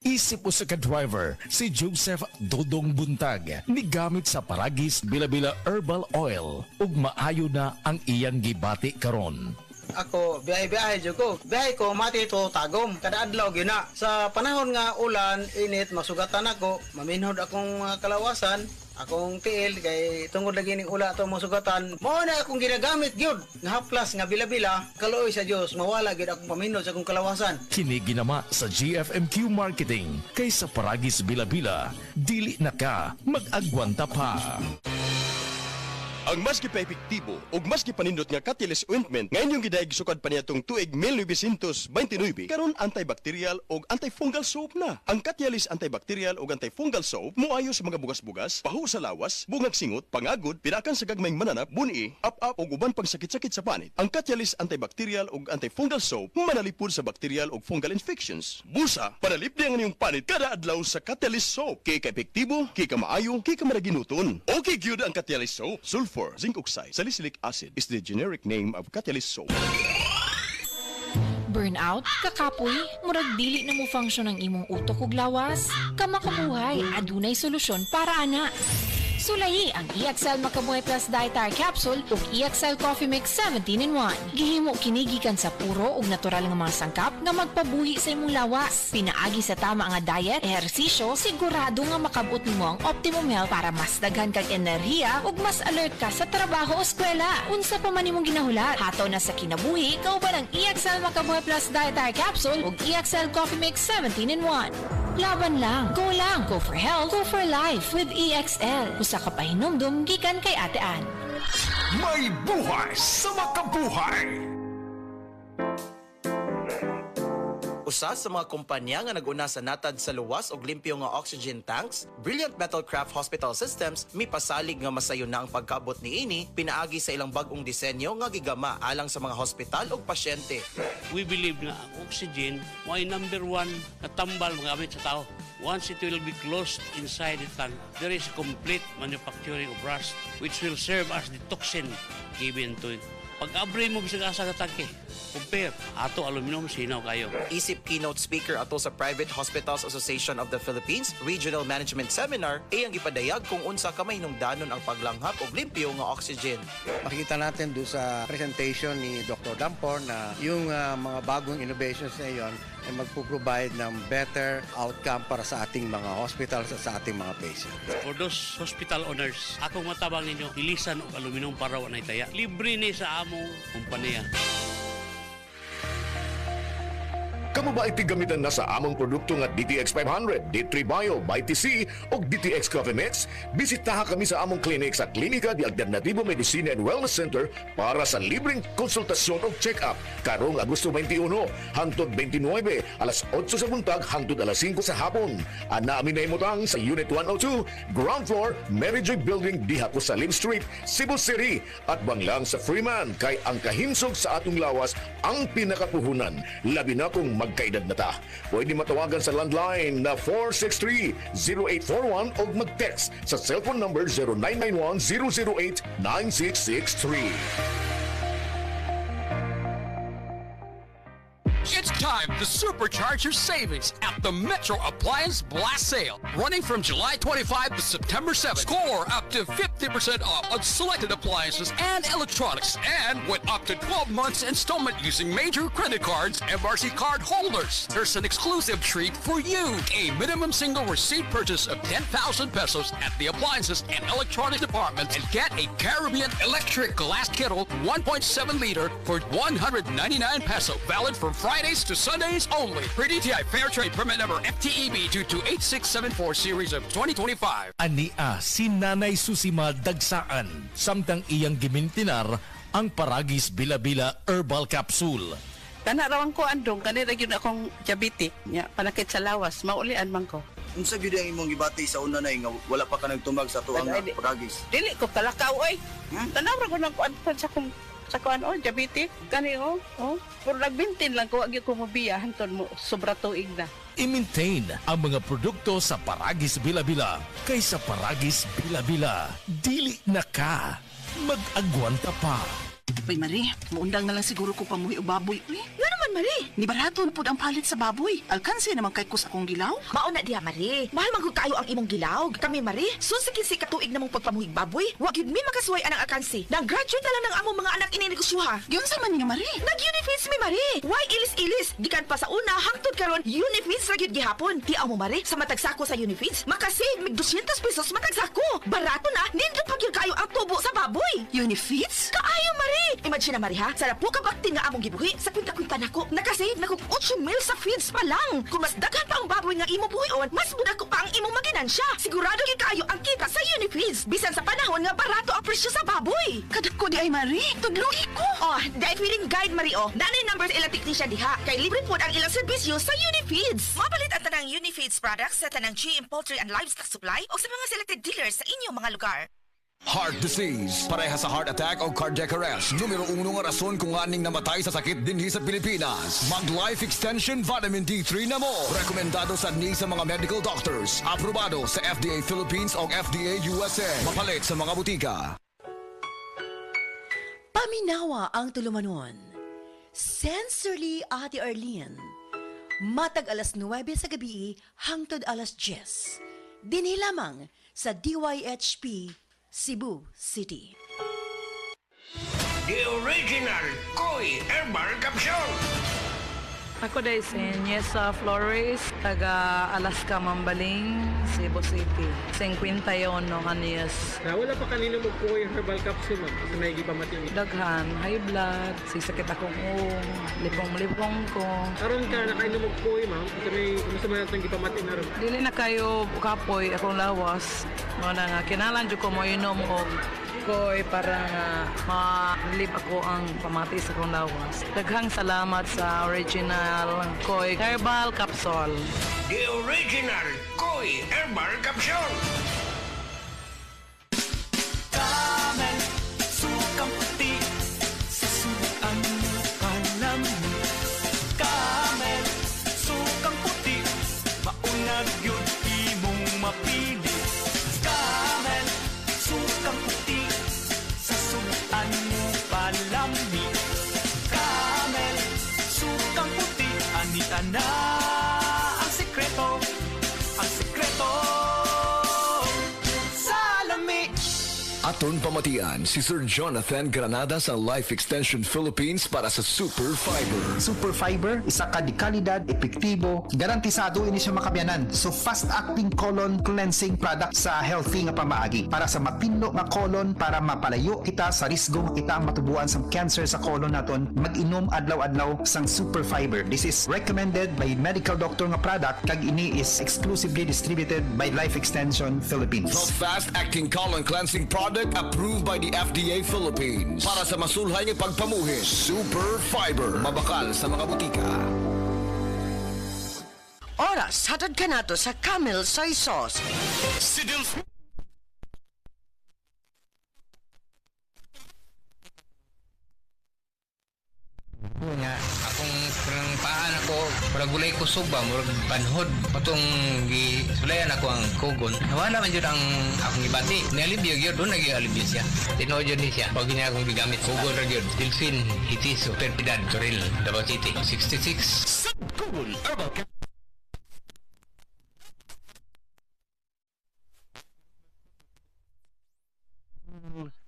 Isip o sa ka-driver, si Joseph Dodong Buntag, nigamit sa Paragis Bila-Bila Herbal Oil, ug maayo na ang iyang gibati karon. Ako, biyahe-biyahe dyan ko. Biyahe ko, mati ito tagom. Kada adlaw gina. Sa panahon nga ulan, init, masugatan ako. Maminhod akong kalawasan. Akong tiil, kay tungod lagi ning ula ito masugatan. Mao na akong ginagamit gyud nga haplas nga bila-bila. Kaluoy sa Dios, mawala gyud akong paminhod sa akong kalawasan. Kini ginama sa GFMQ Marketing, kay sa Paragis Bila-Bila, dili na ka mag-agwanta pa. Ang mas gipaepektibo ug mas gipanindot nga Catalyst Ointment ngayon yung gidaig sukad pa niya tong tuig 1929 karon antibacterial ug antifungal soap na. Ang Catalyst antibacterial ug antifungal soap moayo sa mga bugas-bugas, pahu sa lawas, bungag singot, pangagod, pinakan sa gagmayng mananap, buni, up-up ug uban pang sakit-sakit sa panit. Ang Catalyst antibacterial ug antifungal soap manalipod sa bacterial ug fungal infections. Busa para libre ang inyong panit kada adlaw sa Catalyst soap. Kay ka-epektibo, kay ka maayo, kay ka maraginuton. Okay gyud ang Catalyst soap. Sulfur, zinc oxide, salicylic acid is the generic name of Catalyst soap. Burnout, kakapoy, murag dili na mo function ang imong utok ug lawas. Kamakabuhay, adunay solusyon para ana. Sulayi ang EXL Makabuhay Plus Dietary Capsule ug EXL Coffee Mix 17-in-1. Gihimo kini gikan sa puro ug natural nga mga sangkap nga magpabuhi sa imong lawas. Pinaagi sa tama nga diet, ehersisyo, sigurado nga makabot nimo ang optimum health para mas daghan kag enerhiya ug mas alert ka sa trabaho o eskwela. Unsa pa man imong ginahulat, hataw na sa kinabuhi, kauban ang EXL Makabuhay Plus Dietary Capsule ug EXL Coffee Mix 17-in-1. Laban lang, go for health, go for life with EXL. Usa ka pahinumdum gikan kay Ate Ann. May buhay sa makabuhay! Usa sa mga kumpanya nga nag-una sa natad sa luwas og limpyo nga oxygen tanks, Brilliant Metal Craft Hospital Systems mipasalig nga masayo na ang pagkabot niini pinaagi sa ilang bag-ong disenyo nga gigama alang sa mga hospital ug pasyente. We believe na ang oxygen ay number one na tambal magamit sa tao. Once it will be closed inside the tank, there is complete manufacturing of rust which will serve as the toxin given to it. Pag-abre mo bisag asa ka tangke, compare, ato aluminum, sinaw kayo. Isip keynote speaker ato sa Private Hospitals Association of the Philippines Regional Management Seminar ay ang ipadayag kung unsa ka mahinungdanon ang paglanghap og limpyo nga oxygen. Makikita natin doon sa presentation ni Dr. Dampor na yung mga bagong innovations na yon ay magpo-provide ng better outcome para sa ating mga hospitals at sa ating mga patients. For those hospital owners, akong matabang ninyo, ilisan og aluminum para wanay taya. Libre ni sa among kumpanya. Kamu ba itigamitan na sa among produkto nga DTX 500, D3 Bio, BITC o DTX Coffee Mix? Bisitaha kami sa among clinic sa Klinika di Alternativo Medicina and Wellness Center para sa libreng konsultasyon o check-up karong Agosto 21 hangtod 29 alas 8 sa buntag hangtod alas 5 sa hapon. Ana amin na imutang sa Unit 102, Ground Floor, Mary Joy Building, diha po sa Lim Street, Cebu City. At banglang sa Freeman kay ang kahinsog sa atong lawas ang pinakapuhunan. Labi na kung magkaedad na ta. Pwede matawagan sa landline na 463-0841 o mag-text sa cellphone number 0991-008-9663. It's time to supercharge your savings at the Metro Appliance Blast Sale. Running from July 25 to September 7. Score up to 50% off on selected appliances and electronics. And with up to 12 months installment using major credit cards, MRC card holders. There's an exclusive treat for you. A minimum single receipt purchase of 10,000 pesos at the appliances and electronics department and get a Caribbean electric glass kettle 1.7 liter for 199 peso. Valid from Fridays to Sundays only. Per DTI Fairtrade permit number FTEB 228674 series of 2025. Ania si Nanay Susima Dagsaan, samtang iyang gimintinar ang Paragis Bila-Bila Herbal Capsule. Kanarawan ko andong, kanira yun akong diabetic. Panakit sa lawas, maulian man ko. Unsa gyud ang imong gibati sa una na nga wala pa ka nagtumag sa tuang Paragis? Dili ko kalakaw oy. Tanawra ko nang kuan sa kuan diabetic kani pero nagbintin lang ko agi ko mobiya hanton mo sobra tuig na. I-maintain ang mga produkto sa Paragis Bila-Bila kay sa Paragis Bila-Bila dili na ka mag-agwanta pa. Uy, Marie, muundang na lang siguro ko pamuhi o baboy. Uy, nga naman, Marie. Ni barato na po ang palit sa baboy. Alkanse naman kay kus akong gilaw. Mauna diha, Marie. Mahal man gud kayo ang imong gilaw. Kami, Marie, sunsikin si katuig namong pagpamuhig baboy. Wa gyud mi makasuway anang akansi. Nag-graduate na lang ng among mga anak ininegosyoha. Yun sa man nga, Marie. Nag-Unifeeds mi, Marie. Why ilis-ilis? Gikan pa sa una, hangtod karon Unifeeds ra gyud gihapon. Tiaw mo, Marie, sa matag sako sa Unifeeds, makasave mig 200 pesos matag sako. Barato na, nindot pa gyud kayo ang tubo sa baboy. Unifeeds? Kaayo, Marie. Imagine na, Marie, ha? Sa po ka baktin nga among gibuhi, sa kwinta-kwinta nako, nakasave na kog 8 mil sa feeds pa lang. Kung mas daghan pa ang baboy nga imo buhion, mas budak ko pa ang imong maginansya. Sigurado gyud kayo ang kita sa Unifeeds. Bisan sa panahon nga barato ang presyo sa baboy. Kadako di ay, Marie. Tudloy ko. Oh, dahil feeding guide, Marie, oh. Nanay numbers ilang technician diha. Kay libre po ang ilang serbisyo sa Unifeeds. Mapalit ang tanang Unifeeds products sa tanang GM Poultry and Livestock Supply o sa mga selected dealers sa inyong mga lugar. Heart disease, pareha sa heart attack o cardiac arrest. Numero 1 nga rason kung aning namatay sa sakit dinhi sa Pilipinas. Mag Life Extension Vitamin D3 na mo. Rekomendado sa ni sa mga medical doctors. Aprobado sa FDA Philippines o FDA USA. Mapalit sa mga butika. Paminawa ang tulumanon. Sensorily, Ate Arlene. Matag alas 9 sa gabi hangtod alas 10. Dinhi lamang sa DYHP Cebu City. The original Koi Herbal Capsule. Ako dahil si Niesa Flores, taga Alaska, Mambaling, Cebu City. 51 no kaniyas. Wala pa kanina mo po yung herbal capsule, ma'am. Kasi may gipamatini. Daghan, high blood, sisakit akong lipong-lipong ko. Karon ka, nakainom mo po ma'am. Kasi may kumasama natin gipamatin na rin. Dili na kayo kapoy akong lawas. Mga nga, kinalan dyo ko mo inom o koy para nga ma-live ako ang pamati sa akong lawas. Daghang salamat sa original Koi Herbal Capsule. The original Koi Herbal Capsule. Camel, sukang puti, sasuan mo kalami. Camel, sukang puti, maunag yun imong mapili. Camel, sukang puti, sasuan mo palami. Camel, sukang puti, anita na ang sekreto, ang sekreto sa lami. Aton pamatian si Sir Jonathan Granada sa Life Extension Philippines para sa Super Fiber. Super Fiber, isa ka di kalidad, epektibo, garantisado ini siya makabiyanan. So fast-acting colon cleansing product sa healthy nga pamaagi para sa mapinlo nga colon para mapalayo kita sa risgo kita matubuan sa cancer sa colon naton. Mag-inom adlaw-adlaw sang Super Fiber. This is recommended by medical doctor nga product kag ini is exclusively distributed by Life Extension Philippines. The fast-acting colon cleansing product approved by the FDA Philippines para sa masulhay ng pagpamuhin. Super Fiber, mabakal sa mga butika. Oras, hatad ka nato sa Camel Soy Sauce. Nga, akong paan ako, murag gulay kusog ba, murag panhod, patong sulayan ako ang kugon. Wala man yun ang akong ibati. Nialibyo yun, doon nag-ialibyo siya. Tinood yun din siya. Pag niya akong gigamit, kugon ra yun. Delfin, Hitiso, Perpidad, Toril, Davao City, 66. Google Herbal Capsule.